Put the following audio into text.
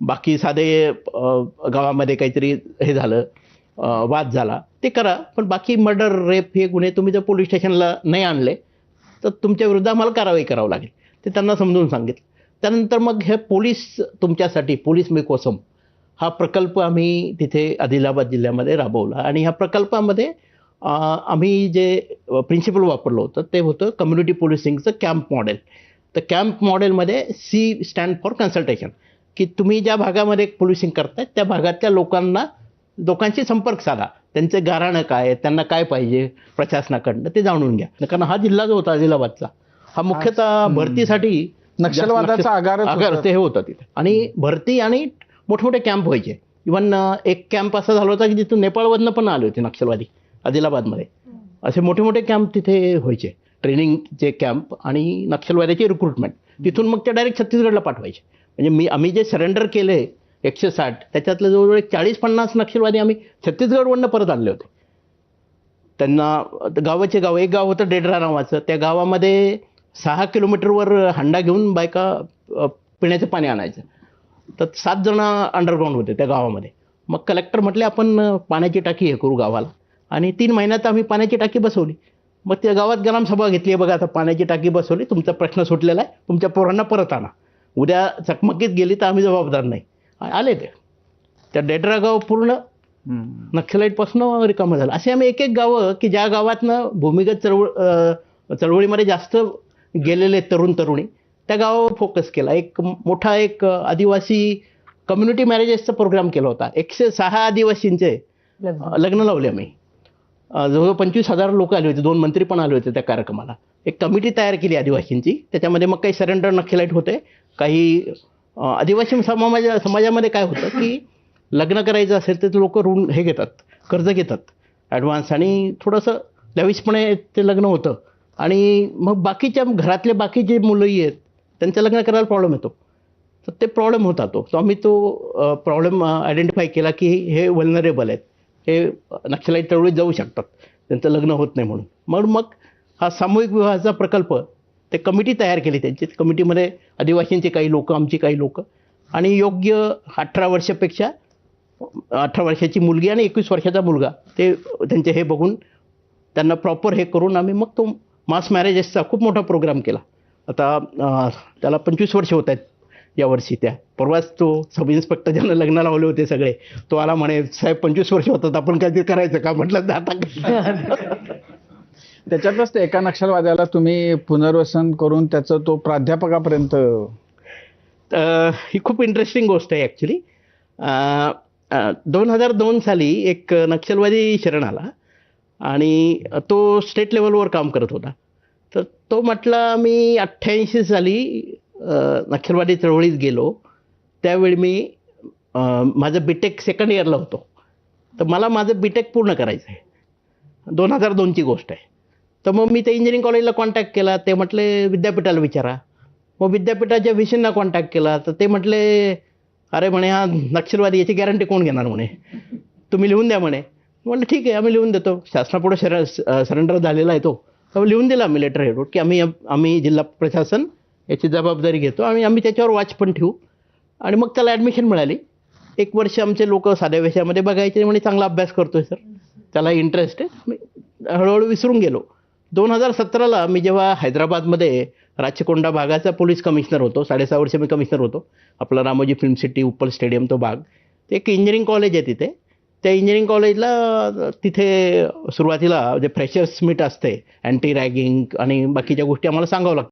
बाकी साधे गावामध्ये काहीतरी हे झालं, वाद झाला ते करा, पण बाकी मर्डर रेप हे गुन्हे तुम्ही जर पोलीस स्टेशनला नाही आणले तर तुमच्या विरुद्ध आम्हाला कारवाई करावं लागेल, ते त्यांना समजून सांगितलं. त्यानंतर मग हे पोलीस तुमच्यासाठी पोलीस मी कोसम हा प्रकल्प आम्ही तिथे आदिलाबाद जिल्ह्यामध्ये राबवला. आणि ह्या प्रकल्पामध्ये आम्ही जे प्रिन्सिपल वापरलं होतं ते होतं कम्युनिटी पोलिसिंगचं कॅम्प मॉडेल. तर कॅम्प मॉडेलमध्ये सी स्टँड फॉर कन्सल्टेशन, की तुम्ही ज्या भागामध्ये पोलिसिंग करताय त्या भागातल्या लोकांशी संपर्क साधा, त्यांचे गाऱ्हाणं काय, त्यांना काय पाहिजे प्रशासनाकडनं ते जाणून घ्या. कारण हा जिल्हा जो होता आदिलाबादचा हा मुख्यतः भरतीसाठी नक्षलवादाचा आगार ते हे होतं तिथे. आणि भरती आणि मोठमोठे कॅम्प व्हायचे. इव्हन एक कॅम्प असा झाला होता की जिथून नेपाळमधनं पण आले होते नक्षलवादी आदिलाबादमध्ये. असे मोठे मोठे कॅम्प तिथे व्हायचे, ट्रेनिंगचे कॅम्प आणि नक्षलवाद्याची रिक्रुटमेंट. तिथून मग ते डायरेक्ट छत्तीसगडला पाठवायचे. म्हणजे आम्ही जे सरेंडर केले 160 त्याच्यातले जवळजवळ 40-50 नक्षलवादी आम्ही छत्तीसगडवरनं परत आणले होते. त्यांना गावाचे गाव, एक गाव होतं डेडरा नावाचं, त्या गावामध्ये 6 किलोमीटरवर हंडा घेऊन बायका पिण्याचं पाणी आणायचं. तर 7 जण अंडरग्राऊंड होते त्या गावामध्ये. मग कलेक्टर म्हटले आपण पाण्याची टाकी हे करू गावाला, आणि 3 महिन्यात आम्ही पाण्याची टाकी बसवली. मग त्या गावात ग्रामसभा घेतली, बघा आता पाण्याची टाकी बसवली, तुमचा प्रश्न सुटलेला आहे, तुमच्या पोरांना परत आणा, उद्या चकमकीत गेली तर आम्ही जबाबदार नाही. आले ते, त्या डेडरा गाव पूर्ण नक्षलाईटपासून रिकामं झालं. असे आम्ही एक एक गावं की ज्या गावातनं भूमिगत चळवळीमध्ये जास्त गेलेले तरुण तरुणी त्या गावावर फोकस केला. एक मोठा आदिवासी कम्युनिटी मॅरेजेसचा प्रोग्राम केला होता. 106 आदिवासींचे लग्न लावले आम्ही. जवळजवळ 25,000 लोक आले होते, 2 मंत्री पण आले होते त्या कार्यक्रमाला. एक कमिटी तयार केली आदिवासींची, त्याच्यामध्ये मग काही सरेंडर नक्षलाईट होते, काही आदिवासी समाजामध्ये काय होतं की लग्न करायचं असेल तर लोक ऋण हे घेतात, कर्ज घेतात ॲडव्हान्स, आणि थोडंसं लविशपणे ते लग्न होतं. आणि मग बाकीच्या घरातले बाकी जे मुलंही आहेत त्यांचं लग्न करायला प्रॉब्लेम येतो. तर ते प्रॉब्लेम होता तो आम्ही प्रॉब्लेम आयडेंटिफाय केला की हे वल्नरेबल आहेत, हे नक्षलाईट चळवळीत जाऊ शकतात, त्यांचं लग्न होत नाही म्हणून. मग हा सामूहिक विवाहाचा प्रकल्प ते कमिटी तयार केली. त्यांची कमिटीमध्ये आदिवासींचे काही लोक, आमची काही लोक, आणि योग्य 18 वर्षापेक्षा 18 वर्षाची मुलगी आणि 21 वर्षाचा मुलगा ते त्यांचे हे बघून त्यांना प्रॉपर हे करून आम्ही मग तो मास मॅरेजेसचा खूप मोठा प्रोग्राम केला. आता त्याला 25 वर्ष होत आहेत यावर्षी. त्या परवाच तो सब इन्स्पेक्टर ज्यांना लग्न लावले होते सगळे, तो आला म्हणे साहेब 25 वर्ष होतात, आपण काहीतरी करायचं का? म्हटलं आता त्याच्यातच एका नक्षलवाद्याला तुम्ही पुनर्वसन करून त्याचं तो प्राध्यापकापर्यंत. ही खूप इंटरेस्टिंग गोष्ट आहे ॲक्च्युली. 2002 साली एक नक्षलवादी शरण आला आणि तो स्टेट लेवलवर काम करत होता. तर तो म्हटला मी 88 साली नक्षलवादी चळवळीत गेलो, त्यावेळी मी माझं बीटेक सेकंड इयरला होतो, तर मला माझं बीटेक पूर्ण करायचं आहे. 2002ची गोष्ट आहे. तर मग मी ते इंजिनिअरिंग कॉलेजला कॉन्टॅक्ट केला, ते म्हटले विद्यापीठाला विचारा. मग विद्यापीठाच्या व्हीसींना कॉन्टॅक्ट केला, तर ते म्हटले अरे म्हणे हा नक्षलवादी, याची गॅरंटी कोण घेणार म्हणे, तुम्ही लिहून द्या म्हणे. म्हटलं ठीक आहे, आम्ही लिहून देतो, शासनापुढे सरेंडर झालेला आहे तो. तर लिहून दिला आम्ही लेटर हेडून की आम्ही जिल्हा प्रशासन याची जबाबदारी घेतो आणि आम्ही त्याच्यावर वॉच पण ठेवू. आणि मग त्याला ॲडमिशन मिळाली. 1 वर्ष आमचे लोक साध्या विषयामध्ये बघायचे, म्हणे चांगला अभ्यास करतोय सर, त्याला इंटरेस्ट आहे. हळूहळू विसरून गेलो. 2017ला मी जेव्हा हैदराबादमध्ये राचकोंडा भागाचा पोलीस कमिशनर होतो, 6.5 वर्ष मी कमिशनर होतो. आपलं रामोजी फिल्म सिटी, उप्पल स्टेडियम तो भाग, ते एक इंजिनिअरिंग कॉलेज आहे तिथे. त्या इंजिनिअरिंग कॉलेजला तिथे सुरुवातीला जे फ्रेशर्स मीट असते, अँटी रॅगिंग आणि बाकीच्या गोष्टी आम्हाला सांगावं लागतं.